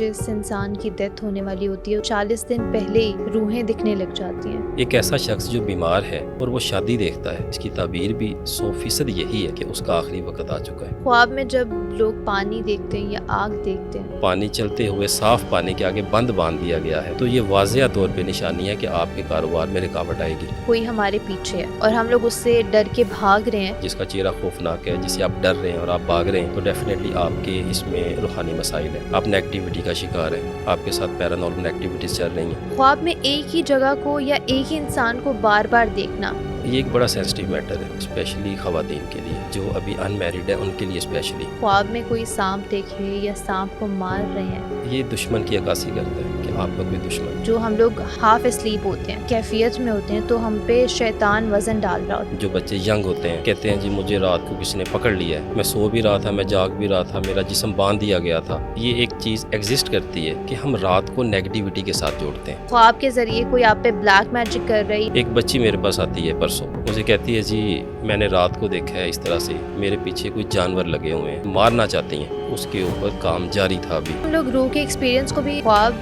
جس انسان کی ڈیتھ ہونے والی ہوتی ہے 40 دن پہلے ہی روحیں دکھنے لگ جاتی ہیں. ایک ایسا شخص جو بیمار ہے اور وہ شادی دیکھتا ہے، اس کی تعبیر بھی 100% یہی ہے کہ اس کا آخری وقت آ چکا ہے. خواب میں جب لوگ پانی دیکھتے ہیں یا آگ دیکھتے ہیں، پانی چلتے ہوئے صاف پانی کے آگے بند باندھ دیا گیا ہے، تو یہ واضح طور پہ نشانی ہے کہ آپ کے کاروبار میں رکاوٹ آئے گی. کوئی ہمارے پیچھے ہے اور ہم لوگ اس سے ڈر کے بھاگ رہے ہیں. جس کا چہرہ خوفناک ہے، جسے آپ ڈر رہے ہیں اور آپ بھاگ رہے ہیں، تو ڈیفینیٹلی آپ کے اس میں روحانی مسائل ہیں. آپ نیگیٹیوٹی کا شکار ہیں، آپ کے ساتھ پیرانارمل ایکٹیویٹیز چل رہی ہیں. خواب میں ایک ہی جگہ کو یا ایک ہی انسان کو بار بار دیکھنا، یہ ایک بڑا سینسٹیو میٹر ہے، اسپیشلی خواتین کے لیے جو ابھی ان میریڈ ہے، ان کے لیے اسپیشلی. خواب میں کوئی سانپ دیکھ رہے یا سانپ کو مار رہے ہیں، یہ دشمن کی عکاسی کرتا ہے کہ آپ کا کوئی دشمن. جو ہم لوگ ہاف اسلیپ ہوتے ہیں، کیفیت میں ہوتے ہیں، تو ہم پہ شیطان وزن ڈال رہا ہوتا ہے. جو بچے ینگ ہوتے ہیں کہتے ہیں جی مجھے رات کو کسی نے پکڑ لیا ہے، میں سو بھی رہا تھا، میں جاگ بھی رہا تھا، میرا جسم باندھ دیا گیا تھا. یہ ایک چیز ایگزسٹ کرتی ہے کہ ہم رات کو نیگیٹیوٹی کے ساتھ جوڑتے ہیں. خواب کے ذریعے کوئی آپ پہ بلیک میجک کر رہی. ایک بچی میرے پاس آتی ہے پرسوں، مجھے کہتی ہے جی میں نے رات کو دیکھا ہے اس طرح سے میرے پیچھے کوئی جانور لگے ہوئے ہیں، مارنا چاہتی ہیں. اس کے اوپر کام جاری تھا ابھی. ہم لوگ روح کے ایکسپیرینس کو بھی خواب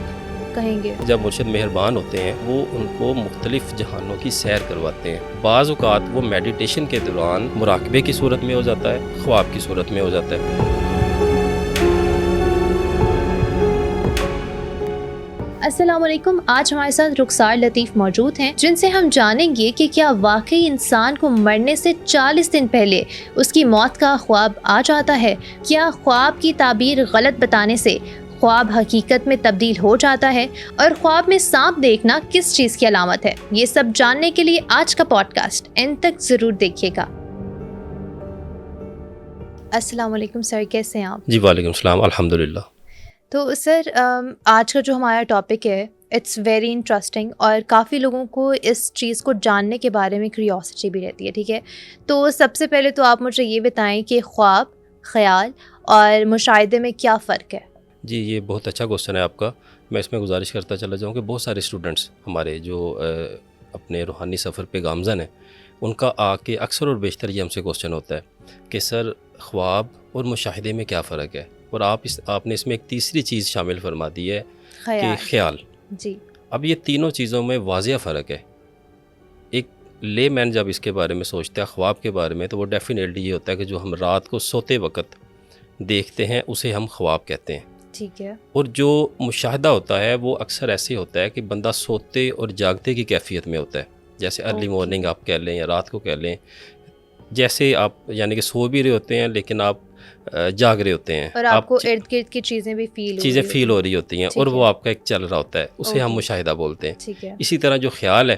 کہیں گے. جب مرشد مہربان ہوتے ہیں وہ ان کو مختلف جہانوں کی سیر کرواتے ہیں. بعض اوقات وہ میڈیٹیشن کے دوران مراقبے کی صورت میں ہو جاتا ہے، خواب کی صورت میں ہو جاتا ہے. السلام علیکم. آج ہمارے ساتھ رخسار لطیف موجود ہیں جن سے ہم جانیں گے کہ کیا واقعی انسان کو مرنے سے 40 دن پہلے اس کی موت کا خواب آ جاتا ہے؟ کیا خواب کی تعبیر غلط بتانے سے خواب حقیقت میں تبدیل ہو جاتا ہے؟ اور خواب میں سانپ دیکھنا کس چیز کی علامت ہے؟ یہ سب جاننے کے لیے آج کا پوڈ کاسٹ اینڈ تک ضرور دیکھیے گا. السلام علیکم سر، کیسے ہیں آپ؟ جی وعلیکم السلام، الحمدللہ. تو سر آج کا جو ہمارا ٹاپک ہے اٹس ویری انٹرسٹنگ، اور کافی لوگوں کو اس چیز کو جاننے کے بارے میں کیوریوسٹی بھی رہتی ہے. ٹھیک ہے، تو سب سے پہلے تو آپ مجھے یہ بتائیں کہ خواب، خیال اور مشاہدے میں کیا فرق ہے؟ جی یہ بہت اچھا کوسچن ہے آپ کا. میں اس میں گزارش کرتا چلا جاؤں کہ بہت سارے اسٹوڈنٹس ہمارے جو اپنے روحانی سفر پہ گامزن ہیں، ان کا آ کے اکثر اور بیشتر یہ ہم سے کوسچن ہوتا ہے کہ سر خواب اور مشاہدے میں کیا فرق ہے؟ اور آپ نے اس میں ایک تیسری چیز شامل فرما دی ہے کہ خیال. جی. اب یہ تینوں چیزوں میں واضح فرق ہے. ایک لے مین جب اس کے بارے میں سوچتا ہے خواب کے بارے میں، تو وہ ڈیفینیٹلی یہ ہوتا ہے کہ جو ہم رات کو سوتے وقت دیکھتے ہیں اسے ہم خواب کہتے ہیں. ٹھیک ہے. اور جو مشاہدہ ہوتا ہے وہ اکثر ایسے ہوتا ہے کہ بندہ سوتے اور جاگتے کی کیفیت میں ہوتا ہے. جیسے ارلی مارننگ آپ کہہ لیں یا رات کو کہہ لیں، جیسے آپ یعنی کہ سو بھی رہے ہوتے ہیں لیکن آپ جاگ رہے ہوتے ہیں، اور آپ کو ارد گرد کی چیزیں بھی فیل ہو رہی ہوتی ہیں، اور وہ آپ کا ایک چل رہا ہوتا ہے، اسے ہم مشاہدہ بولتے ہیں. ٹھیک ہے. اسی طرح جو خیال ہے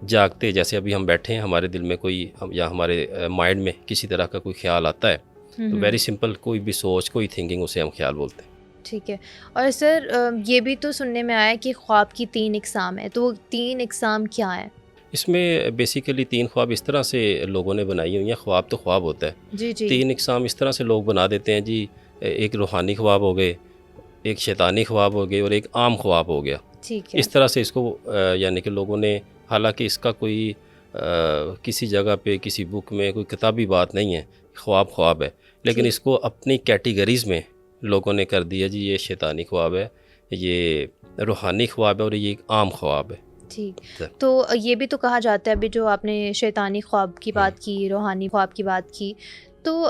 جاگتے، جیسے ابھی ہم بیٹھے ہیں، ہمارے دل میں کوئی یا ہمارے مائنڈ میں کسی طرح کا کوئی خیال آتا ہے، تو ویری سمپل کوئی بھی سوچ، کوئی تھنکنگ، اسے ہم خیال بولتے ہیں. ٹھیک ہے. اور سر یہ بھی تو سننے میں آیا کہ خواب کی 3 اقسام ہیں، تو وہ 3 اقسام کیا ہیں؟ اس میں بیسیکلی 3 خواب اس طرح سے لوگوں نے بنائی ہوئی ہیں. خواب تو خواب ہوتا ہے. جی جی. 3 اقسام اس طرح سے لوگ بنا دیتے ہیں جی، ایک روحانی خواب ہو گئے، ایک شیطانی خواب ہو گئے، اور ایک عام خواب ہو گیا. ٹھیک ہے. اس طرح سے اس کو یعنی کہ لوگوں نے، حالانکہ اس کا کوئی کسی جگہ پہ کسی بک میں کوئی کتابی بات نہیں ہے، خواب خواب ہے، لیکن اس کو اپنی کیٹیگریز میں لوگوں نے کر دیا جی یہ شیطانی خواب ہے، یہ روحانی خواب ہے، اور یہ ایک عام خواب ہے. ٹھیک. تو یہ بھی تو کہا جاتا ہے، ابھی جو آپ نے شیطانی خواب کی بات کی، روحانی خواب کی بات کی، تو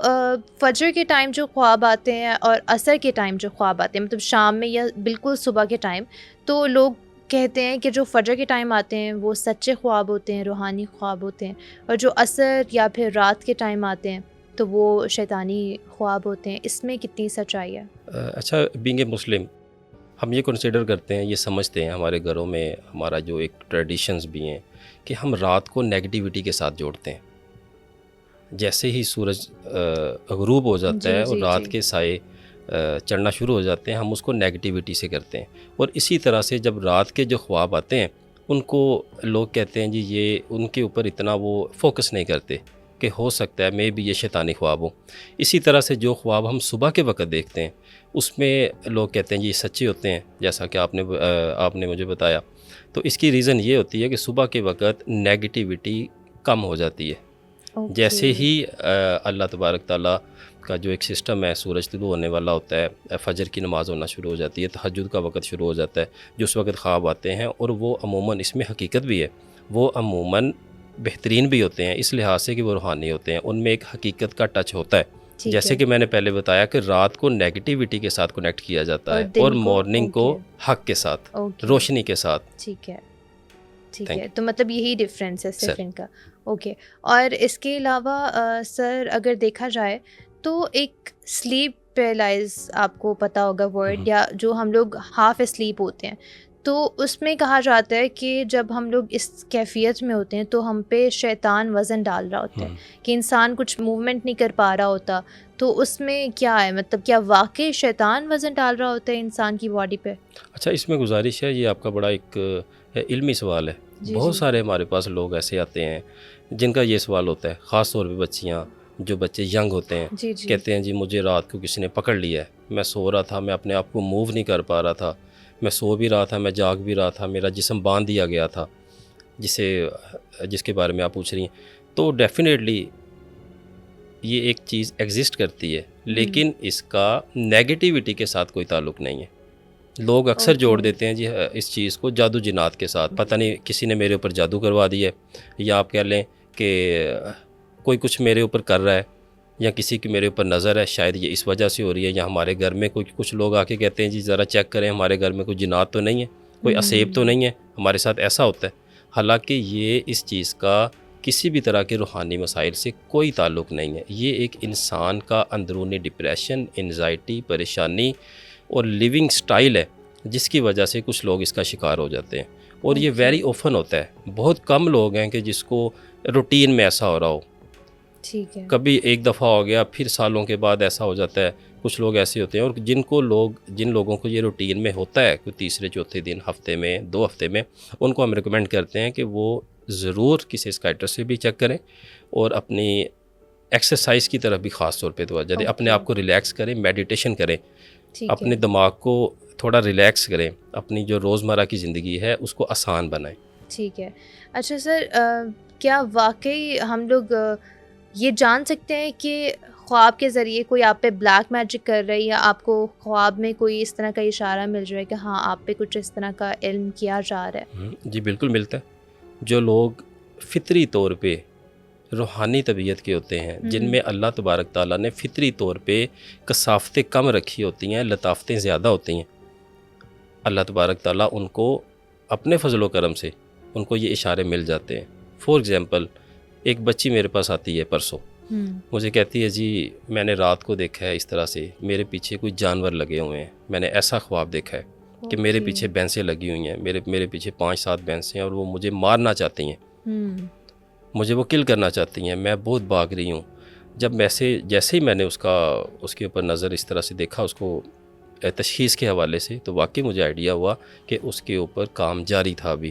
فجر کے ٹائم جو خواب آتے ہیں اور عصر کے ٹائم جو خواب آتے ہیں، مطلب شام میں یا بالکل صبح کے ٹائم، تو لوگ کہتے ہیں کہ جو فجر کے ٹائم آتے ہیں وہ سچے خواب ہوتے ہیں، روحانی خواب ہوتے ہیں، اور جو عصر یا پھر رات کے ٹائم آتے ہیں تو وہ شیطانی خواب ہوتے ہیں. اس میں کتنی سچائی ہے؟ اچھا، بینگ اے مسلم ہم یہ کنسیڈر کرتے ہیں، یہ سمجھتے ہیں، ہمارے گھروں میں ہمارا جو ایک ٹریڈیشنز بھی ہیں کہ ہم رات کو نیگیٹیوٹی کے ساتھ جوڑتے ہیں. جیسے ہی سورج غروب ہو جاتا ہے اور رات کے سائے چڑھنا شروع ہو جاتے ہیں، ہم اس کو نیگیٹیوٹی سے کرتے ہیں. اور اسی طرح سے جب رات کے جو خواب آتے ہیں ان کو لوگ کہتے ہیں جی یہ ان کے اوپر اتنا وہ فوکس نہیں کرتے کہ ہو سکتا ہے میں بھی یہ شیطانی خواب ہوں. اسی طرح سے جو خواب ہم صبح کے وقت دیکھتے ہیں اس میں لوگ کہتے ہیں جی یہ سچے ہوتے ہیں، جیسا کہ آپ نے مجھے بتایا. تو اس کی ریزن یہ ہوتی ہے کہ صبح کے وقت نیگیٹیوٹی کم ہو جاتی ہے. جیسے ہی اللہ تبارک تعالیٰ کا جو ایک سسٹم ہے، سورج طلوع ہونے والا ہوتا ہے، فجر کی نماز ہونا شروع ہو جاتی ہے، تہجد کا وقت شروع ہو جاتا ہے، جو اس وقت خواب آتے ہیں، اور وہ عموماً اس میں حقیقت بھی ہے، وہ عموماً بہترین بھی ہوتے ہیں اس لحاظ سے کہ وہ روحانی ہوتے ہیں، ان میں ایک حقیقت کا ٹچ ہوتا ہے، ٹھیک جیسے ہے. کہ میں نے پہلے بتایا کہ رات کو نیگیٹیوٹی کے ساتھ کنیکٹ کیا جاتا اور ہے، اور دن کو مارننگ کو اوکے. حق کے ساتھ، اوکے. روشنی کے ساتھ. ٹھیک ہے. ٹھیک Thank ہے، تو مطلب یہی ڈفرینس ہے سر. صرف ان کا. اوکے. اور اس کے علاوہ سر اگر دیکھا جائے تو ایک سلیپ پیرالائز آپ کو پتہ ہوگا ورڈ، یا جو ہم لوگ ہاف اسلیپ ہوتے ہیں، تو اس میں کہا جاتا ہے کہ جب ہم لوگ اس کیفیت میں ہوتے ہیں تو ہم پہ شیطان وزن ڈال رہا ہوتا ہے کہ انسان کچھ موومنٹ نہیں کر پا رہا ہوتا. تو اس میں کیا ہے، مطلب کیا واقعی شیطان وزن ڈال رہا ہوتا ہے انسان کی باڈی پہ؟ اچھا، اس میں گزارش ہے، یہ آپ کا بڑا ایک علمی سوال ہے. جی بہت جی سارے ہمارے پاس لوگ ایسے آتے ہیں جن کا یہ سوال ہوتا ہے، خاص طور پہ بچیاں، جو بچے ینگ ہوتے ہیں، جی جی کہتے ہیں جی مجھے رات کو کسی نے پکڑ لیا ہے، میں سو رہا تھا، میں اپنے آپ کو موو نہیں کر پا رہا تھا، میں سو بھی رہا تھا، میں جاگ بھی رہا تھا، میرا جسم باندھ دیا گیا تھا، جس کے بارے میں آپ پوچھ رہی ہیں. تو ڈیفینیٹلی یہ ایک چیز ایگزسٹ کرتی ہے، لیکن اس کا نیگیٹیوٹی کے ساتھ کوئی تعلق نہیں ہے. لوگ اکثر جوڑ اوکے. دیتے ہیں جی اس چیز کو جادو جنات کے ساتھ، پتہ نہیں کسی نے میرے اوپر جادو کروا دی ہے، یا آپ کہہ لیں کہ کوئی کچھ میرے اوپر کر رہا ہے، یا کسی کی میرے اوپر نظر ہے، شاید یہ اس وجہ سے ہو رہی ہے، یا ہمارے گھر میں کچھ لوگ آ کے کہتے ہیں جی ذرا چیک کریں ہمارے گھر میں کوئی جنات تو نہیں ہے، کوئی اسیب تو نہیں ہے، ہمارے ساتھ ایسا ہوتا ہے. حالانکہ یہ اس چیز کا کسی بھی طرح کے روحانی مسائل سے کوئی تعلق نہیں ہے. یہ ایک انسان کا اندرونی ڈپریشن، انزائٹی، پریشانی اور لیونگ سٹائل ہے، جس کی وجہ سے کچھ لوگ اس کا شکار ہو جاتے ہیں. اور یہ ویری اوفن ہوتا ہے، بہت کم لوگ ہیں کہ جس کو روٹین میں ایسا ہو رہا ہو. ٹھیک ہے. کبھی ایک دفعہ ہو گیا، پھر سالوں کے بعد ایسا ہو جاتا ہے. کچھ لوگ ایسے ہوتے ہیں، اور جن لوگوں کو یہ روٹین میں ہوتا ہے، کوئی تیسرے چوتھے دن، ہفتے میں، 2 ہفتے میں، ان کو ہم ریکمینڈ کرتے ہیں کہ وہ ضرور کسی سکائٹرسٹ سے بھی چیک کریں، اور اپنی ایکسرسائز کی طرف بھی خاص طور پہ توجہ دیں. اپنے آپ کو ریلیکس کریں، میڈیٹیشن کریں، اپنے دماغ کو تھوڑا ریلیکس کریں، اپنی جو روزمرہ کی زندگی ہے اس کو آسان بنائیں. ٹھیک ہے. اچھا سر، کیا واقعی ہم لوگ یہ جان سکتے ہیں کہ خواب کے ذریعے کوئی آپ پہ بلیک میجک کر رہا ہے، یا آپ کو خواب میں کوئی اس طرح کا اشارہ مل رہا ہے کہ ہاں آپ پہ کچھ اس طرح کا علم کیا جا رہا ہے؟ جی بالکل ملتا ہے. جو لوگ فطری طور پہ روحانی طبیعت کے ہوتے ہیں، جن میں اللہ تبارک تعالیٰ نے فطری طور پہ کثافتیں کم رکھی ہوتی ہیں، لطافتیں زیادہ ہوتی ہیں، اللہ تبارک تعالیٰ ان کو اپنے فضل و کرم سے ان کو یہ اشارے مل جاتے ہیں. فور ایگزامپل، ایک بچی میرے پاس آتی ہے پرسوں، مجھے کہتی ہے جی میں نے رات کو دیکھا ہے اس طرح سے، میرے پیچھے کوئی جانور لگے ہوئے ہیں، میں نے ایسا خواب دیکھا ہے کہ میرے پیچھے بھینسیں لگی ہوئی ہیں، میرے پیچھے 5-7 بھینسیں ہیں، اور وہ مجھے مارنا چاہتی ہیں، مجھے وہ کل کرنا چاہتی ہیں، میں بہت بھاگ رہی ہوں. جب جیسے ہی میں نے اس کے اوپر نظر اس طرح سے دیکھا، اس کو تشخیص کے حوالے سے، تو واقعی مجھے آئیڈیا ہوا کہ اس کے اوپر کام جاری تھا ابھی.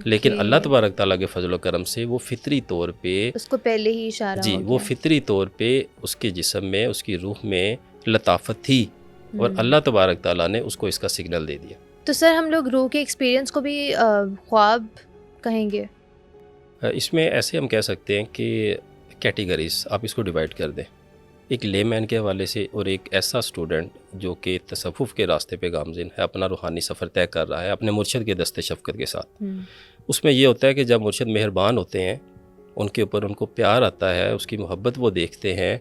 لیکن اللہ تبارک تعالیٰ کے فضل و کرم سے وہ فطری طور پہ اس کو پہلے ہی اشارہ جی ہو وہ گیا. فطری طور پہ اس کے جسم میں، اس کی روح میں لطافت تھی، اور اللہ تبارک تعالیٰ نے اس کو اس کا سگنل دے دیا. تو سر ہم لوگ روح کے ایکسپیرینس کو بھی خواب کہیں گے؟ اس میں ایسے ہم کہہ سکتے ہیں کہ کیٹیگریز آپ اس کو ڈیوائڈ کر دیں، ایک لے مین کے حوالے سے، اور ایک ایسا اسٹوڈنٹ جو کہ تصوف کے راستے پہ گامزن ہے، اپنا روحانی سفر طے کر رہا ہے اپنے مرشد کے دست شفقت کے ساتھ. اس میں یہ ہوتا ہے کہ جب مرشد مہربان ہوتے ہیں، ان کے اوپر ان کو پیار آتا ہے، اس کی محبت وہ دیکھتے ہیں،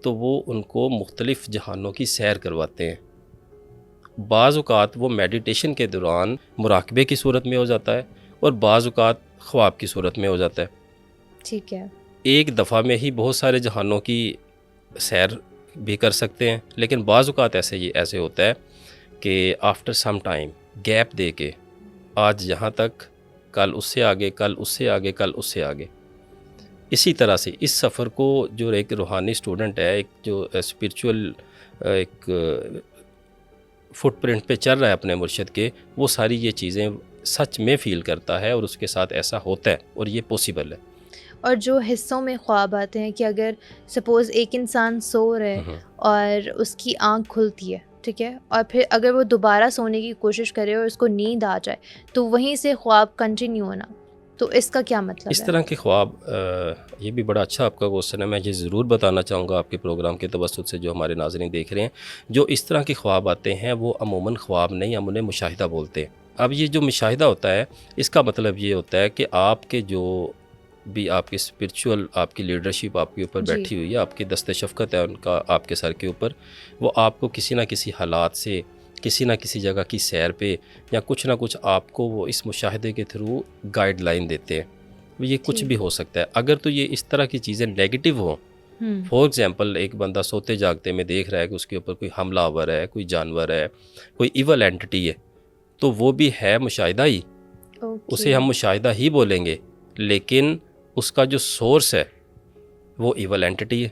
تو وہ ان کو مختلف جہانوں کی سیر کرواتے ہیں. بعض اوقات وہ میڈیٹیشن کے دوران مراقبے کی صورت میں ہو جاتا ہے، اور بعض اوقات خواب کی صورت میں ہو جاتا ہے. ٹھیک ہے. ایک دفعہ میں ہی بہت سارے جہانوں کی سیر بھی کر سکتے ہیں، لیکن بعض اوقات ایسے ہوتا ہے کہ آفٹر سم ٹائم گیپ دے کے، آج یہاں تک، کل اس سے آگے، کل اس سے آگے، کل اس سے آگے، اسی طرح سے اس سفر کو جو ایک روحانی اسٹوڈنٹ ہے، ایک جو اسپرچول ایک فٹ پرنٹ پہ چل رہا ہے اپنے مرشد کے، وہ ساری یہ چیزیں سچ میں فیل کرتا ہے، اور اس کے ساتھ ایسا ہوتا ہے، اور یہ پاسبل ہے. اور جو حصوں میں خواب آتے ہیں کہ اگر سپوز ایک انسان سو رہا ہے اور اس کی آنکھ کھلتی ہے، ٹھیک ہے، اور پھر اگر وہ دوبارہ سونے کی کوشش کرے اور اس کو نیند آ جائے، تو وہیں سے خواب کنٹینیو ہونا، تو اس کا کیا مطلب اس ہے؟ طرح کے خواب یہ بھی بڑا اچھا آپ کا کوشچن ہے. میں یہ ضرور بتانا چاہوں گا آپ کے پروگرام کے توسط سے جو ہمارے ناظرین دیکھ رہے ہیں. جو اس طرح کے خواب آتے ہیں وہ عموماً خواب نہیں، ہم انہیں مشاہدہ بولتے ہیں. اب یہ جو مشاہدہ ہوتا ہے اس کا مطلب یہ ہوتا ہے کہ آپ کے جو بھی آپ کی اسپرچول آپ کی لیڈرشپ آپ کے اوپر جی بیٹھی ہوئی ہے، آپ کی دست شفقت ہے ان کا آپ کے سر کے اوپر، وہ آپ کو کسی نہ کسی حالات سے، کسی نہ کسی جگہ کی سیر پہ یا کچھ نہ کچھ آپ کو وہ اس مشاہدے کے تھرو گائیڈ لائن دیتے ہیں. یہ کچھ ٹھیک. بھی ہو سکتا ہے. اگر تو یہ اس طرح کی چیزیں نیگیٹو ہوں، ہوں فار ایگزامپل ایک بندہ سوتے جاگتے میں دیکھ رہا ہے کہ اس کے اوپر کوئی حملہ آور ہے، کوئی جانور ہے، کوئی ایول اینٹی ہے، تو وہ بھی ہے مشاہدہ ہی، اسے اوکے ہم مشاہدہ ہی بولیں گے، لیکن اس کا جو سورس ہے وہ ایول اینٹی ہے.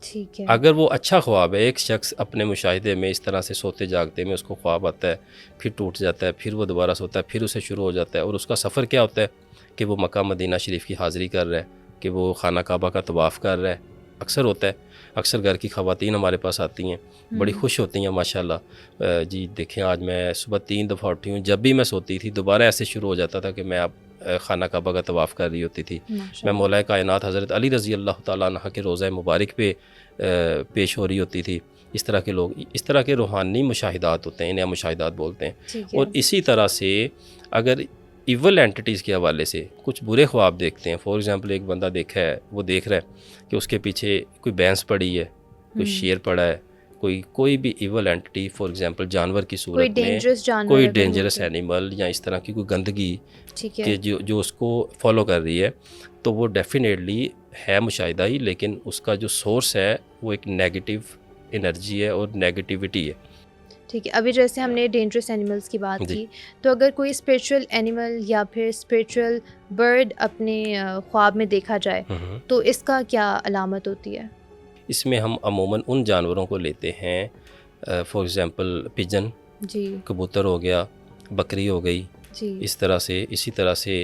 ٹھیک ہے. اگر وہ اچھا خواب ہے، ایک شخص اپنے مشاہدے میں اس طرح سے سوتے جاگتے میں اس کو خواب آتا ہے، پھر ٹوٹ جاتا ہے، پھر وہ دوبارہ سوتا ہے، پھر اسے شروع ہو جاتا ہے، اور اس کا سفر کیا ہوتا ہے کہ وہ مکہ مدینہ شریف کی حاضری کر رہا ہے، کہ وہ خانہ کعبہ کا طواف کر رہا ہے. اکثر ہوتا ہے، اکثر گھر کی خواتین ہمارے پاس آتی ہیں، بڑی خوش ہوتی ہیں ماشاءاللہ. جی دیکھیں آج میں صبح 3 دفعہ اٹھی ہوں، جب بھی میں سوتی تھی دوبارہ ایسے شروع ہو جاتا تھا کہ میں اب خانہ کعبہ کا طواف کر رہی ہوتی تھی. ماشاء میں اللہ. مولا کائنات حضرت علی رضی اللہ تعالیٰ عنہ کے روضہ مبارک پہ پیش ہو رہی ہوتی تھی. اس طرح کے لوگ، اس طرح کے روحانی مشاہدات ہوتے ہیں، انہیں ہم مشاہدات بولتے ہیں. ٹھیک ہے. اور اسی طرح سے اگر ایول اینٹیز کے حوالے سے کچھ برے خواب دیکھتے ہیں، فار ایگزامپل ایک بندہ دیکھا ہے، وہ دیکھ رہا ہے کہ اس کے پیچھے کوئی بھینس پڑی ہے، کوئی شیر پڑا ہے، کوئی بھی ایول اینٹی، فار ایگزامپل جانور کی کوئی صورت میں ڈینجرس جانور کوئی اگر ہو ڈینجرس تو. اینیمل یا اس طرح کی کوئی گندگی ٹھیک ہے. کہ جو اس کو فالو کر رہی ہے، تو وہ ڈیفینیٹلی ہے مشاہدہ ہی، لیکن اس کا جو سورس ہے وہ ایک نیگیٹو انرجی ہے اور نیگیٹیوٹی ہے. ٹھیک ہے. ابھی جیسے ہم نے ڈینجرس اینیملس کی بات جی کی، تو اگر کوئی اسپریچول اینیمل یا پھر اسپریچول برڈ اپنے خواب میں دیکھا جائے تو اس کا کیا علامت ہوتی ہے؟ اس میں ہم عموماً ان جانوروں کو لیتے ہیں، فار ایگزامپل پجن، جی کبوتر ہو گیا، بکری ہو گئی، جی. اس طرح سے. اسی طرح سے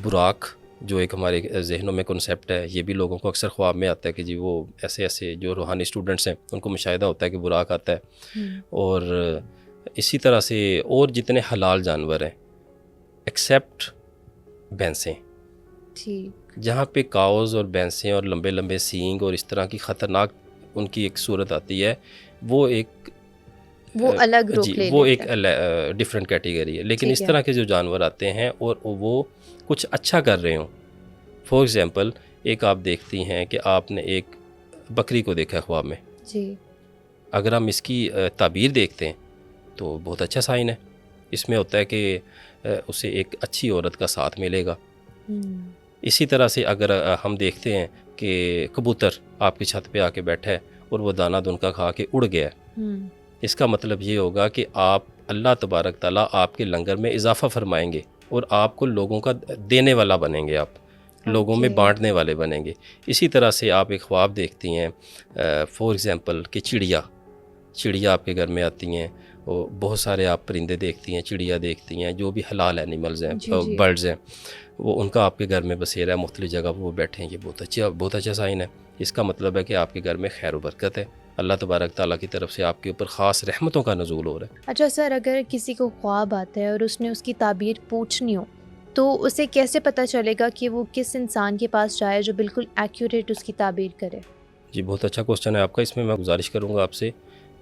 براق جو ایک ہمارے ذہنوں میں کنسیپٹ ہے، یہ بھی لوگوں کو اکثر خواب میں آتا ہے کہ جی وہ ایسے جو روحانی اسٹوڈنٹس ہیں ان کو مشاہدہ ہوتا ہے کہ براق آتا ہے. اور اسی طرح سے اور جتنے حلال جانور ہیں ایکسیپٹ بھینسیں، ٹھیک. جہاں پہ کاؤز اور بھینسیں اور لمبے لمبے سینگ اور اس طرح کی خطرناک ان کی ایک صورت آتی ہے، وہ ایک وہ الگ جی رخ لے وہ لیتا ایک ہے. ڈفرینٹ کیٹیگری ہے. لیکن ٹھیک اس ہے. طرح کے جو جانور آتے ہیں اور وہ کچھ اچھا کر رہے ہوں، فار ایگزامپل ایک آپ دیکھتی ہیں کہ آپ نے ایک بکری کو دیکھا ہے خواب میں، جی اگر ہم اس کی تعبیر دیکھتے ہیں تو بہت اچھا سائن ہے. اس میں ہوتا ہے کہ اسے ایک اچھی عورت کا ساتھ ملے گا. اسی طرح سے اگر ہم دیکھتے ہیں کہ کبوتر آپ کی چھت پہ آ کے بیٹھا ہے اور وہ دانہ دنکا کھا کے اڑ گیا ہے، اس کا مطلب یہ ہوگا کہ آپ اللہ تبارک تعالیٰ آپ کے لنگر میں اضافہ فرمائیں گے اور آپ کو لوگوں کا دینے والا بنیں گے، آپ لوگوں میں بانٹنے والے بنیں گے. اسی طرح سے آپ ایک خواب دیکھتی ہیں فار ایگزامپل کہ چڑیا آپ کے گھر میں آتی ہیں، اور بہت سارے آپ پرندے دیکھتی ہیں، چڑیا دیکھتی ہیں، جو بھی حلال اینیملز ہیں، برڈز ہیں، وہ ان کا آپ کے گھر میں بسیرا ہے، مختلف جگہ وہ بیٹھے ہیں. یہ بہت اچھا سائن ہے. اس کا مطلب ہے کہ آپ کے گھر میں خیر و برکت ہے، اللہ تبارک تعالیٰ کی طرف سے آپ کے اوپر خاص رحمتوں کا نزول ہو رہا ہے. اچھا سر، اگر کسی کو خواب آتا ہے اور اس نے اس کی تعبیر پوچھنی ہو تو اسے کیسے پتہ چلے گا کہ وہ کس انسان کے پاس جائے جو بالکل ایکوریٹ اس کی تعبیر کرے؟ جی بہت اچھا کوسچن ہے آپ کا. اس میں گزارش کروں گا آپ سے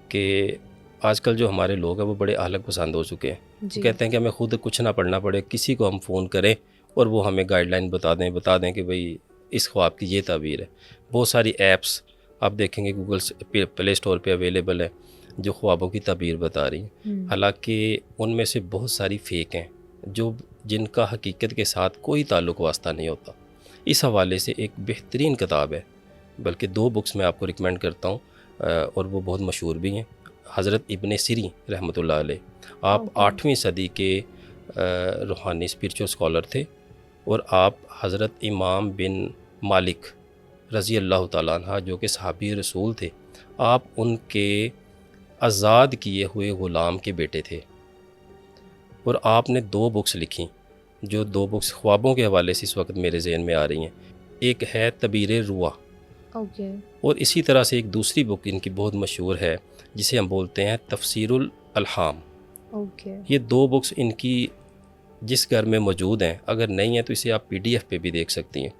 کہ آج کل جو ہمارے لوگ ہیں وہ بڑے اہلک پسند ہو چکے ہیں. وہ کہتے ہیں کہ ہمیں خود کچھ نہ پڑھنا پڑے، کسی کو ہم فون کریں اور وہ ہمیں گائیڈ لائن بتا دیں کہ بھئی اس خواب کی یہ تعبیر ہے. بہت ساری ایپس آپ دیکھیں گے گوگل پلے اسٹور پہ اویلیبل ہے جو خوابوں کی تعبیر بتا رہی ہیں. حالانکہ ان میں سے بہت ساری فیک ہیں جن کا حقیقت کے ساتھ کوئی تعلق واسطہ نہیں ہوتا. اس حوالے سے ایک بہترین کتاب ہے، بلکہ 2 بکس میں آپ کو ریکمینڈ کرتا ہوں اور وہ بہت مشہور بھی ہیں. حضرت ابن سیری رحمۃ اللہ علیہ، آپ 8ویں صدی کے روحانی اسپرچول اسکالر تھے، اور آپ حضرت امام بن مالک رضی اللہ تعالیٰ عنہ جو کہ صحابی رسول تھے، آپ ان کے آزاد کیے ہوئے غلام کے بیٹے تھے. اور آپ نے 2 بکس لکھیں، جو 2 بکس خوابوں کے حوالے سے اس وقت میرے ذہن میں آ رہی ہیں. ایک ہے تعبیر رؤیا، اور اسی طرح سے ایک دوسری بک ان کی بہت مشہور ہے جسے ہم بولتے ہیں تفسیر الالحام. یہ 2 بکس ان کی جس گھر میں موجود ہیں، اگر نہیں ہے تو اسے آپ PDF پہ بھی دیکھ سکتی ہیں،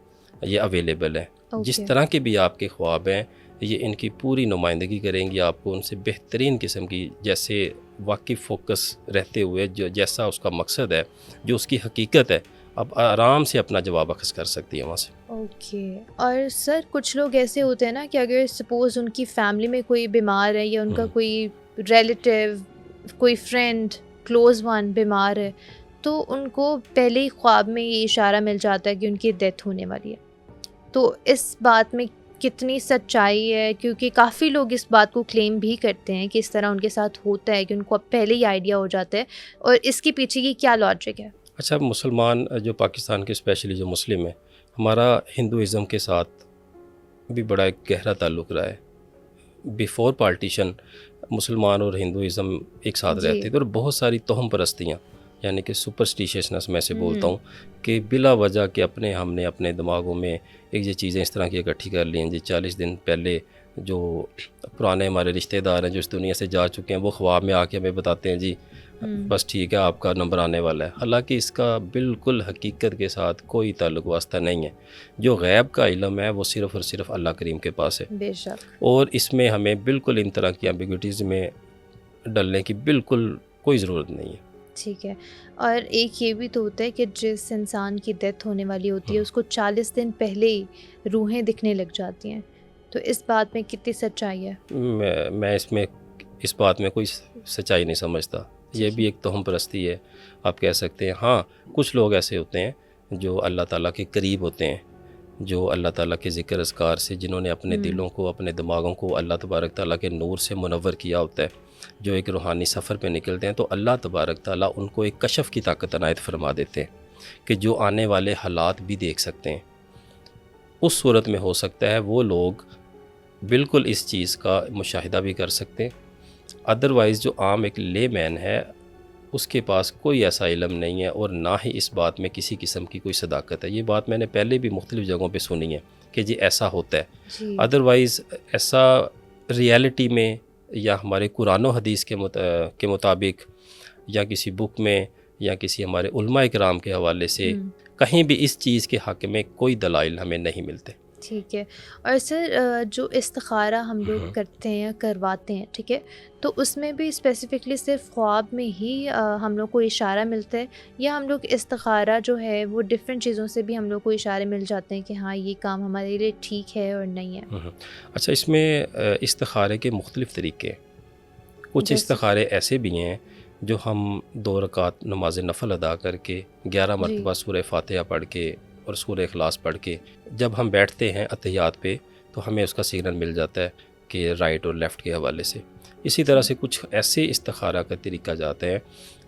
یہ اویلیبل ہے۔ جس اوکے، طرح کے بھی آپ کے خواب ہیں یہ ان کی پوری نمائندگی کریں گی، آپ کو ان سے بہترین قسم کی، جیسے واقعی فوکس رہتے ہوئے جو جیسا اس کا مقصد ہے، جو اس کی حقیقت ہے، آپ آرام سے اپنا جواب اخذ کر سکتی ہیں وہاں سے۔ اوکے۔ اور سر کچھ لوگ ایسے ہوتے ہیں نا کہ اگر سپوز ان کی فیملی میں کوئی بیمار ہے یا ان کا کوئی ریلیٹیو، کوئی فرینڈ، کلوز ون بیمار ہے، تو ان کو پہلے ہی خواب میں یہ اشارہ مل جاتا ہے کہ ان کی ڈیتھ ہونے والی ہے، تو اس بات میں کتنی سچائی ہے؟ کیونکہ کافی لوگ اس بات کو کلیم بھی کرتے ہیں کہ اس طرح ان کے ساتھ ہوتا ہے کہ ان کو پہلے ہی آئیڈیا ہو جاتا ہے، اور اس کے پیچھے کی کیا لاجک ہے؟ اچھا، مسلمان جو پاکستان کے اسپیشلی جو مسلم ہیں، ہمارا ہندوازم کے ساتھ بھی بڑا ایک گہرا تعلق رہا ہے۔ بیفور پارٹیشن مسلمان اور ہندوازم ایک ساتھ جی۔ رہتے تھے، اور بہت ساری توہم پرستیاں، یعنی کہ سپرسٹیشیسنس میں سے بولتا ہوں، ہوں، کہ بلا وجہ کہ ہم نے اپنے دماغوں میں یہ چیزیں اس طرح کی اکٹھی کر لی ہیں۔ جی 40 دن پہلے جو پرانے ہمارے رشتہ دار ہیں جو اس دنیا سے جا چکے ہیں، وہ خواب میں آ کے ہمیں بتاتے ہیں جی بس ٹھیک ہے آپ کا نمبر آنے والا ہے، حالانکہ اس کا بالکل حقیقت کے ساتھ کوئی تعلق واسطہ نہیں ہے۔ جو غیب کا علم ہے وہ صرف اور صرف اللہ کریم کے پاس ہے، بے شک۔ اور اس میں ہمیں بالکل ان طرح کی ایمبیگوٹیز میں ڈلنے کی بالکل کوئی ضرورت نہیں ہے۔ ٹھیک ہے۔ اور ایک یہ بھی تو ہوتا ہے کہ جس انسان کی ڈیتھ ہونے والی ہوتی ہے اس کو 40 دن پہلے ہی روحیں دکھنے لگ جاتی ہیں، تو اس بات میں کتنی سچائی ہے؟ میں اس بات میں کوئی سچائی نہیں سمجھتا، یہ بھی ایک توہم پرستی ہے آپ کہہ سکتے ہیں۔ ہاں، کچھ لوگ ایسے ہوتے ہیں جو اللہ تعالیٰ کے قریب ہوتے ہیں، جو اللہ تعالیٰ کے ذکر اذکار سے، جنہوں نے اپنے دلوں کو، اپنے دماغوں کو اللہ تبارک تعالیٰ کے نور سے منور کیا ہوتا ہے، جو ایک روحانی سفر پہ نکلتے ہیں، تو اللہ تبارک تعالیٰ ان کو ایک کشف کی طاقت عنایت فرما دیتے ہیں کہ جو آنے والے حالات بھی دیکھ سکتے ہیں۔ اس صورت میں ہو سکتا ہے وہ لوگ بالکل اس چیز کا مشاہدہ بھی کر سکتے ہیں۔ ادروائز جو عام ایک لے مین ہے اس کے پاس کوئی ایسا علم نہیں ہے، اور نہ ہی اس بات میں کسی قسم کی کوئی صداقت ہے۔ یہ بات میں نے پہلے بھی مختلف جگہوں پہ سنی ہے کہ جی ایسا ہوتا ہے۔ جی۔ ادروائز ایسا ریالٹی میں یا ہمارے قرآن و حدیث کے مطابق یا کسی بک میں یا کسی ہمارے علماء اکرام کے حوالے سے کہیں بھی اس چیز کے حق میں کوئی دلائل ہمیں نہیں ملتے۔ ٹھیک ہے۔ اور سر جو استخارہ ہم لوگ کرتے ہیں یا کرواتے ہیں، ٹھیک ہے، تو اس میں بھی اسپیسیفکلی صرف خواب میں ہی ہم لوگ کو اشارہ ملتا ہے، یا ہم لوگ استخارہ جو ہے وہ ڈفرینٹ چیزوں سے بھی ہم لوگ کو اشارے مل جاتے ہیں کہ ہاں یہ کام ہمارے لیے ٹھیک ہے اور نہیں ہے؟ اچھا، اس میں استخارے کے مختلف طریقے ہیں۔ کچھ جیسے؟ استخارے ایسے بھی ہیں جو ہم 2 رکعت نماز نفل ادا کر کے 11 مرتبہ سورہ فاتحہ پڑھ کے اور سورہ اخلاص پڑھ کے جب ہم بیٹھتے ہیں اتحیات پہ تو ہمیں اس کا سگنل مل جاتا ہے کہ رائٹ اور لیفٹ کے حوالے سے۔ اسی طرح سے کچھ ایسے استخارہ کا طریقہ جاتے ہیں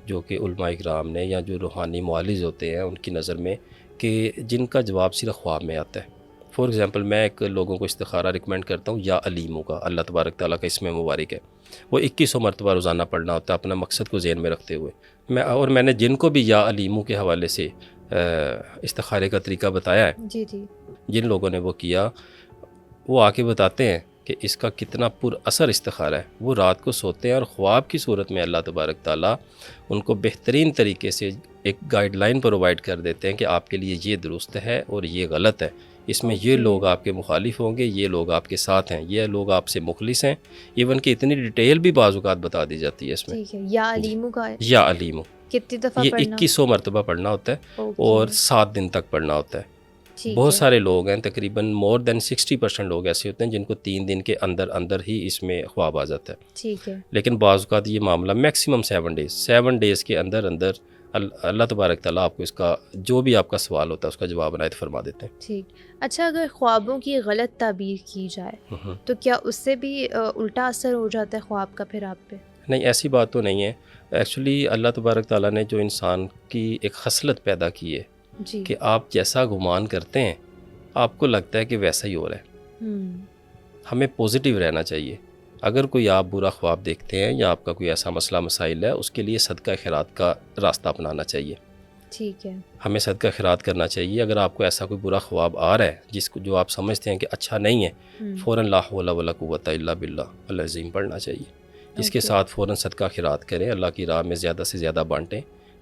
جو کہ علماء اکرام نے یا جو روحانی معالج ہوتے ہیں ان کی نظر میں، کہ جن کا جواب صرف خواب میں آتا ہے۔ فار ایگزامپل میں ایک لوگوں کو استخارہ ریکمینڈ کرتا ہوں یا علیموں کا، اللہ تبارک تعالیٰ کا اسم مبارک ہے، وہ 2100 مرتبہ روزانہ پڑھنا ہوتا ہے اپنا مقصد کو ذہن میں رکھتے ہوئے۔ میں نے جن کو بھی یا علیموں کے حوالے سے استخارے کا طریقہ بتایا ہے، جی جی۔ جن لوگوں نے وہ کیا، وہ آ کے بتاتے ہیں کہ اس کا کتنا پر اثر استخارہ ہے۔ وہ رات کو سوتے ہیں اور خواب کی صورت میں اللہ تبارک تعالیٰ ان کو بہترین طریقے سے ایک گائیڈ لائن پرووائڈ کر دیتے ہیں کہ آپ کے لیے یہ درست ہے اور یہ غلط ہے، اس میں یہ لوگ آپ کے مخالف ہوں گے، یہ لوگ آپ کے ساتھ ہیں، یہ لوگ آپ سے مخلص ہیں، ایون کہ اتنی ڈیٹیل بھی بعض اوقات بتا دی جاتی ہے اس میں۔ ٹھیک ہے۔ یا علیموں کا یا علیموں کتنی دفعہ یہ پڑھنا؟ 2100 مرتبہ پڑھنا ہوتا ہے اور 7 دن تک پڑھنا ہوتا ہے۔ بہت سارے لوگ ہیں، تقریباً مور دین 60% لوگ ایسے ہوتے ہیں جن کو 3 دن کے اندر اندر ہی اس میں خواب آ جاتا ہے۔ ٹھیک ہے۔ لیکن بعض اوقات یہ معاملہ میکسیمم 7 ڈیز کے اندر اندر اللہ تبارک تعالیٰ آپ کو اس کا جو بھی آپ کا سوال ہوتا ہے اس کا جواب عنایت فرما دیتے ہیں۔ ٹھیک۔ اچھا، اگر خوابوں کی غلط تعبیر کی جائے تو کیا اس سے بھی الٹا اثر ہو جاتا ہے خواب کا پھر آپ پہ؟ نہیں، ایسی بات تو نہیں ہے۔ ایکچولی اللہ تبارک تعالیٰ نے جو انسان کی ایک خصلت پیدا کی ہے جی۔ کہ آپ جیسا گمان کرتے ہیں آپ کو لگتا ہے کہ ویسا ہی ہو رہا ہے۔ ہمیں پوزیٹیو رہنا چاہیے۔ اگر کوئی آپ برا خواب دیکھتے ہیں یا آپ کا کوئی ایسا مسئلہ مسائل ہے، اس کے لیے صدقہ خیرات کا راستہ اپنانا چاہیے۔ ٹھیک ہے۔ ہمیں صدقہ خیرات کرنا چاہیے۔ اگر آپ کو ایسا کوئی برا خواب آ رہا ہے جو آپ سمجھتے ہیں کہ اچھا نہیں ہے، فوراً لا حول ولا قوت الا باللہ العظیم پڑھنا چاہیے۔ اس کے ساتھ فوراً صدقہ خیرات کریں، اللہ کی راہ میں زیادہ سے زیادہ بانٹیں،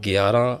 11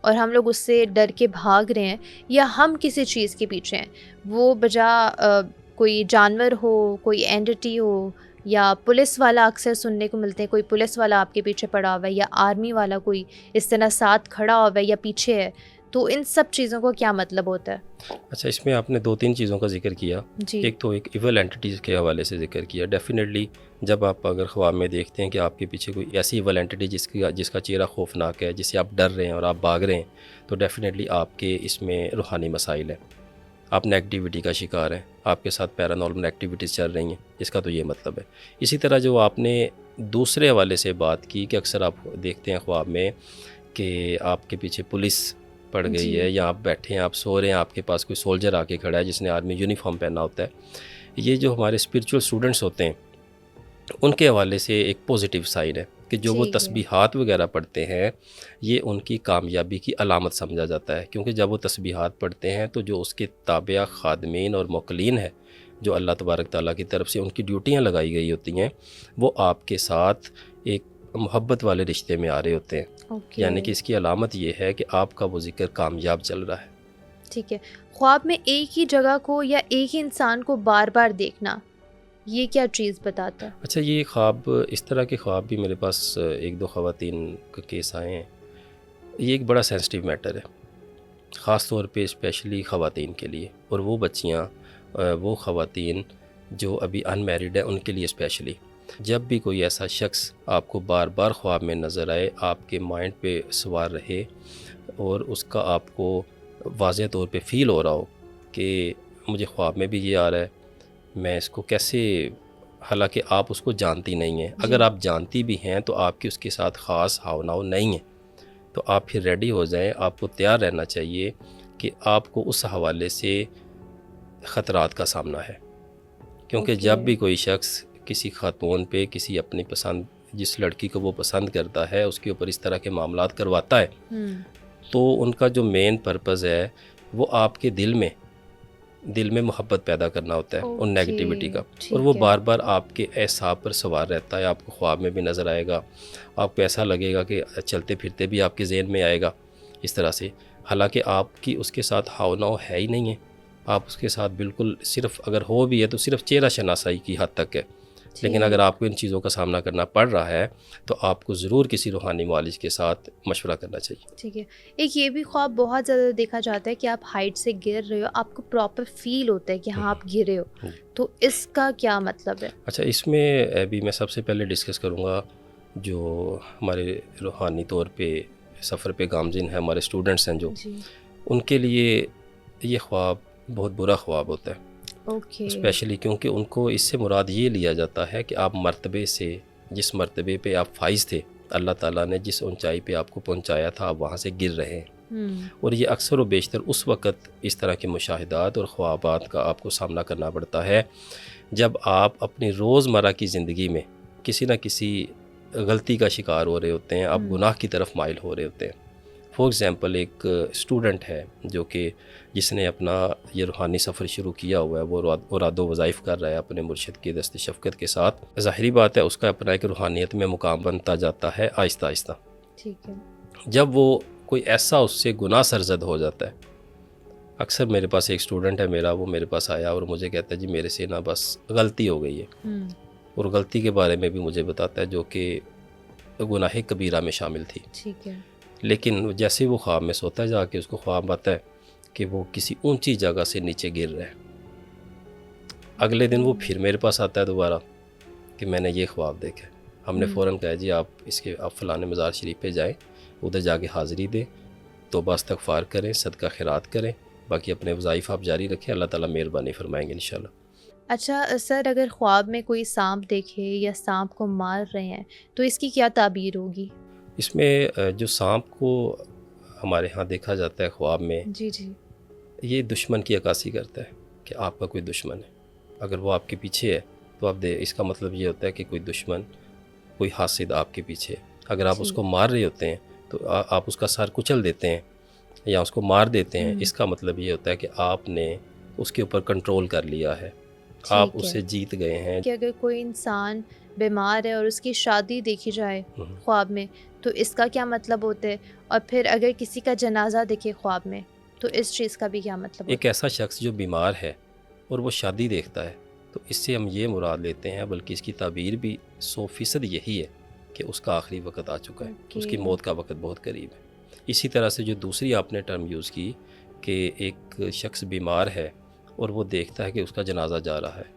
اور ہم لوگ اس سے ڈر کے بھاگ رہے ہیں، یا ہم کسی چیز کے پیچھے ہیں، وہ کوئی جانور ہو، کوئی اینٹی ہو، یا پولیس والا اکثر سننے کو ملتے ہیں، کوئی پولیس والا آپ کے پیچھے پڑا ہوا ہے، یا آرمی والا کوئی اس طرح ساتھ کھڑا ہوا ہے یا پیچھے ہے، تو ان سب چیزوں کو کیا مطلب ہوتا ہے؟ اچھا، اس میں آپ نے 2-3 چیزوں کا ذکر کیا. جی ایک تو ایک ایول اینٹیز کے حوالے سے ذکر کیا. ڈیفینیٹلی جب آپ اگر خواب میں دیکھتے ہیں کہ آپ کے پیچھے کوئی ایسی ایول اینٹی جس کا چہرہ خوفناک ہے، جس سے آپ ڈر رہے ہیں اور آپ بھاگ رہے ہیں، تو ڈیفینیٹلی آپ کے اس میں روحانی مسائل ہیں، آپ نیگیٹیوٹی کا شکار ہیں، آپ کے ساتھ پیرانارمل ایکٹیویٹیز چل رہی ہیں. اس کا تو یہ مطلب ہے. اسی طرح جو آپ نے دوسرے حوالے سے بات کی کہ اکثر آپ دیکھتے ہیں خواب میں کہ آپ کے پیچھے پولیس پڑ گئی جی ہے، یا آپ بیٹھے ہیں، آپ سو رہے ہیں، آپ کے پاس کوئی سولجر آ کے کھڑا ہے جس نے آرمی یونیفارم پہنا ہوتا ہے. یہ جو ہمارے اسپرچول اسٹوڈنٹس ہوتے ہیں ان کے حوالے سے ایک پازیٹیو سائن ہے کہ جو وہ ٹھیک ہے، تسبیحات وغیرہ پڑھتے ہیں، یہ ان کی کامیابی کی علامت سمجھا جاتا ہے. کیونکہ جب وہ تسبیحات پڑھتے ہیں تو جو اس کے تابعہ خادمین اور موکلین ہیں، جو اللہ تبارک تعالیٰ کی طرف سے ان کی ڈیوٹیاں لگائی گئی ہوتی ہیں، وہ آپ کے ساتھ ایک محبت والے رشتے میں آ رہے ہوتے ہیں. اوکے، یعنی کہ اس کی علامت یہ ہے کہ آپ کا وہ ذکر کامیاب چل رہا ہے. ٹھیک ہے. خواب میں ایک ہی جگہ کو یا ایک ہی انسان کو بار بار دیکھنا، یہ کیا چیز بتاتا ہے؟ اچھا، یہ خواب، اس طرح کے خواب بھی میرے پاس 1-2 خواتین کا کیس آئے ہیں. یہ ایک بڑا سینسٹیو میٹر ہے، خاص طور پہ اسپیشلی خواتین کے لیے، اور وہ بچیاں، وہ خواتین جو ابھی ان میریڈ ہیں، ان کے لیے اسپیشلی. جب بھی کوئی ایسا شخص آپ کو بار بار خواب میں نظر آئے، آپ کے مائنڈ پہ سوار رہے، اور اس کا آپ کو واضح طور پہ فیل ہو رہا ہو کہ مجھے خواب میں بھی یہ آ رہا ہے، میں اس کو کیسے، حالانکہ آپ اس کو جانتی نہیں ہیں. اگر جی آپ جانتی بھی ہیں تو آپ کی اس کے ساتھ خاص ہاؤ ناؤ نہیں ہے، تو آپ پھر ریڈی ہو جائیں. آپ کو تیار رہنا چاہیے کہ آپ کو اس حوالے سے خطرات کا سامنا ہے. کیونکہ اوکے، جب بھی کوئی شخص کسی خاتون پہ، کسی اپنی پسند، جس لڑکی کو وہ پسند کرتا ہے، اس کے اوپر اس طرح کے معاملات کرواتا ہے، تو ان کا جو مین پرپز ہے وہ آپ کے دل میں محبت پیدا کرنا ہوتا ہے، ان اوکے، نیگیٹیوٹی کا. اور وہ ٹھیک ہے، بار بار آپ کے اعصاب پر سوار رہتا ہے. آپ کو خواب میں بھی نظر آئے گا، آپ کو ایسا لگے گا کہ چلتے پھرتے بھی آپ کے ذہن میں آئے گا اس طرح سے. حالانکہ آپ کی اس کے ساتھ ہاؤ ناؤ ہے ہی نہیں ہے، آپ اس کے ساتھ بالکل، صرف اگر ہو بھی ہے تو صرف چہرہ شناسائی کی حد تک ہے. لیکن اگر ٹھیک، آپ کو ان چیزوں کا سامنا کرنا پڑ رہا ہے تو آپ کو ضرور کسی روحانی معالج کے ساتھ مشورہ کرنا چاہیے. ٹھیک ہے. ایک یہ بھی خواب بہت زیادہ دیکھا جاتا ہے کہ آپ ہائٹ سے گر رہے ہو، آپ کو پراپر فیل ہوتا ہے کہ ہاں آپ گرے ہو، جی. تو اس کا کیا مطلب ہے؟ اچھا، اس میں ابھی میں سب سے پہلے ڈسکس کروں گا جو ہمارے روحانی طور پہ سفر پہ گامزن ہیں، ہمارے اسٹوڈنٹس ہیں جو، جی ان کے لیے یہ خواب بہت برا خواب ہوتا ہے. اوکے، اسپیشلی کیونکہ ان کو اس سے مراد یہ لیا جاتا ہے کہ آپ مرتبے سے، جس مرتبے پہ آپ فائز تھے، اللہ تعالیٰ نے جس اونچائی پہ آپ کو پہنچایا تھا، آپ وہاں سے گر رہے ہیں. اور یہ اکثر و بیشتر اس وقت اس طرح کے مشاہدات اور خوابات کا آپ کو سامنا کرنا پڑتا ہے جب آپ اپنی روزمرہ کی زندگی میں کسی نہ کسی غلطی کا شکار ہو رہے ہوتے ہیں، آپ گناہ کی طرف مائل ہو رہے ہوتے ہیں. فار ایگزامپل، ایک اسٹوڈنٹ ہے جو کہ جس نے اپنا یہ روحانی سفر شروع کیا ہوا ہے، وہ اراد و وظائف کر رہا ہے اپنے مرشد کی دست شفقت کے ساتھ. ظاہری بات ہے اس کا اپنا ایک روحانیت میں مقام بنتا جاتا ہے آہستہ آہستہ. ٹھیک ہے، جب وہ کوئی ایسا اس سے گناہ سرزد ہو جاتا ہے، اکثر میرے پاس ایک اسٹوڈنٹ ہے میرا، وہ میرے پاس آیا اور مجھے کہتا ہے جی میرے سے نا بس غلطی ہو گئی ہے، اور غلطی کے بارے میں بھی مجھے بتاتا ہے جو کہ گناہ کبیرہ میں شامل تھی. ٹھیک ہے، لیکن جیسے وہ خواب میں سوتا ہے، جا کے اس کو خواب آتا ہے کہ وہ کسی اونچی جگہ سے نیچے گر رہا ہے. اگلے دن وہ پھر میرے پاس آتا ہے دوبارہ کہ میں نے یہ خواب دیکھا. ہم نے فوراً کہا جی آپ فلانے مزار شریف پہ جائیں، ادھر جا کے حاضری دیں، توبہ استغفار کریں، صدقہ خیرات کریں، باقی اپنے وظائف آپ جاری رکھیں، اللہ تعالیٰ مہربانی فرمائیں گے انشاءاللہ. اچھا سر، اگر خواب میں کوئی سانپ دیکھے یا سانپ کو مار رہے ہیں تو اس کی کیا تعبیر ہوگی؟ اس میں جو سانپ کو ہمارے ہاں دیکھا جاتا ہے خواب میں، جی جی، یہ دشمن کی عکاسی کرتا ہے کہ آپ کا کوئی دشمن ہے. اگر وہ آپ کے پیچھے ہے تو اس کا مطلب یہ ہوتا ہے کہ کوئی دشمن، کوئی حاسد آپ کے پیچھے ہے. اگر آپ اس ٹھیک، کو مار رہے ہوتے ہیں تو آپ اس کا سر کچل دیتے ہیں یا اس کو مار دیتے ہیں، اس کا مطلب یہ ہوتا ہے کہ آپ نے اس کے اوپر کنٹرول کر لیا ہے، آپ ٹھیک اس ہے سے جیت گئے ہیں. کہ اگر کوئی انسان بیمار ہے اور اس کی شادی دیکھی جائے ہوں۔ خواب میں تو اس کا کیا مطلب ہوتا ہے، اور پھر اگر کسی کا جنازہ دیکھے خواب میں تو اس چیز کا بھی کیا مطلب ایک ہوتا ایسا شخص جو بیمار ہے اور وہ شادی دیکھتا ہے تو اس سے ہم یہ مراد لیتے ہیں، بلکہ اس کی تعبیر بھی 100% یہی ہے کہ اس کا آخری وقت آ چکا ہے، اوکے اس کی موت کا وقت بہت قریب ہے۔ اسی طرح سے جو دوسری آپ نے ٹرم یوز کی کہ ایک شخص بیمار ہے اور وہ دیکھتا ہے کہ اس کا جنازہ جا رہا ہے،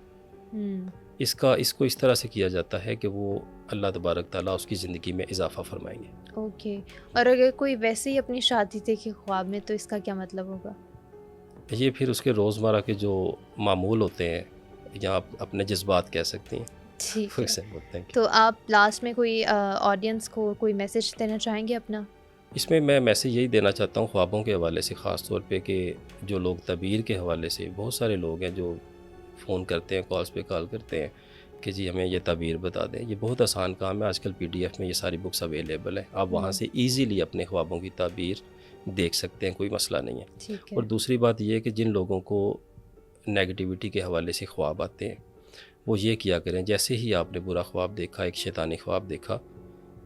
ہوں اس کو اس طرح سے کیا جاتا ہے کہ وہ اللہ تبارک تعالیٰ اس کی زندگی میں اضافہ فرمائیں گے۔ اوکے، اور اگر کوئی ویسے ہی اپنی شادی دیکھے خواب میں تو اس کا کیا مطلب ہوگا؟ یہ پھر اس کے روزمرہ کے جو معمول ہوتے ہیں یا آپ اپنے جذبات کہہ سکتی ہیں، ٹھیک وہ ہے، سے ہوتے ہیں۔ تو آپ لاسٹ میں کوئی آڈینس کو کوئی میسج دینا چاہیں گے اپنا؟ اس میں میسیج یہی دینا چاہتا ہوں خوابوں کے حوالے سے، خاص طور پہ کہ جو لوگ تعبیر کے حوالے سے، بہت سارے لوگ ہیں جو فون کرتے ہیں، کالز پہ کال کرتے ہیں کہ جی ہمیں یہ تعبیر بتا دیں۔ یہ بہت آسان کام ہے، آج کل PDF میں یہ ساری بکس اویلیبل ہیں، آپ وہاں سے ایزیلی اپنے خوابوں کی تعبیر دیکھ سکتے ہیں، کوئی مسئلہ نہیں ہے۔ ٹھیک ہے، اور دوسری بات یہ ہے کہ جن لوگوں کو نیگیٹیوٹی کے حوالے سے خواب آتے ہیں وہ یہ کیا کریں، جیسے ہی آپ نے برا خواب دیکھا، ایک شیطانی خواب دیکھا،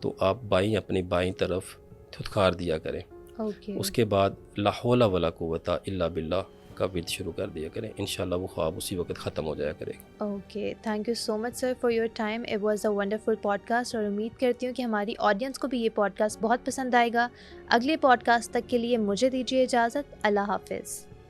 تو آپ اپنی بائیں طرف تھتکار دیا کریں، اوکے اس کے بعد لا حول ولا قوت الا باللہ کا ورد شروع کر دیا کریں، انشاءاللہ وہ خواب اسی وقت ختم ہو جایا کرے گا۔ Okay, thank you so much sir for your time, it was a wonderful podcast, اور امید کرتی ہوں کہ ہماری آڈینس کو بھی یہ پوڈ کاسٹ بہت پسند آئے گا۔ اگلے پوڈ کاسٹ تک کے لیے مجھے دیجیے اجازت، اللہ حافظ۔